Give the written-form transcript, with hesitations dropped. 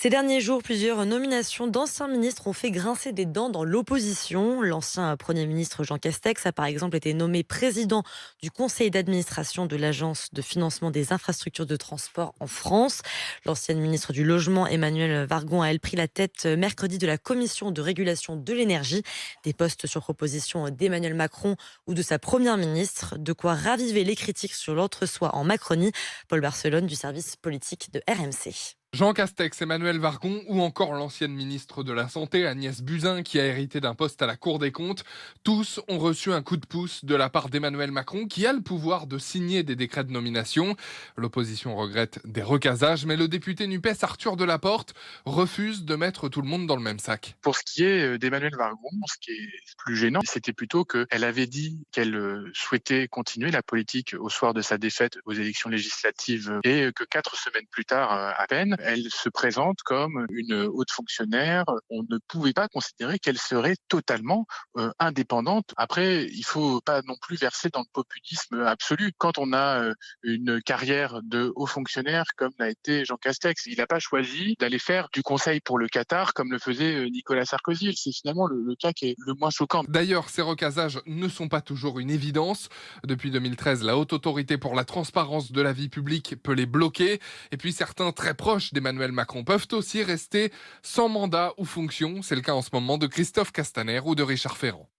Ces derniers jours, plusieurs nominations d'anciens ministres ont fait grincer des dents dans l'opposition. L'ancien Premier ministre Jean Castex a par exemple été nommé président du conseil d'administration de l'Agence de financement des infrastructures de transport en France. L'ancienne ministre du Logement Emmanuelle Wargon a elle pris la tête mercredi de la commission de régulation de l'énergie. Des postes sur proposition d'Emmanuel Macron ou de sa première ministre. De quoi raviver les critiques sur l'entre-soi en Macronie. Paul Barcelone du service politique de RMC. Jean Castex, Emmanuel Wargon ou encore l'ancienne ministre de la Santé Agnès Buzyn qui a hérité d'un poste à la Cour des comptes, tous ont reçu un coup de pouce de la part d'Emmanuel Macron qui a le pouvoir de signer des décrets de nomination. L'opposition regrette des recasages, mais le député NUPES Arthur Delaporte refuse de mettre tout le monde dans le même sac. Pour ce qui est d'Emmanuel Wargon, ce qui est plus gênant, c'était plutôt qu'elle avait dit qu'elle souhaitait continuer la politique au soir de sa défaite aux élections législatives et que 4 semaines plus tard à peine, elle se présente comme une haute fonctionnaire. On ne pouvait pas considérer qu'elle serait totalement indépendante. Après, il faut pas non plus verser dans le populisme absolu. Quand on a une carrière de haut fonctionnaire comme l'a été Jean Castex, il n'a pas choisi d'aller faire du conseil pour le Qatar comme le faisait Nicolas Sarkozy. C'est finalement le cas qui est le moins choquant. D'ailleurs, ces recasages ne sont pas toujours une évidence. Depuis 2013, la Haute Autorité pour la transparence de la vie publique peut les bloquer. Et puis certains très proches d'Emmanuel Macron peuvent aussi rester sans mandat ou fonction. C'est le cas en ce moment de Christophe Castaner ou de Richard Ferrand.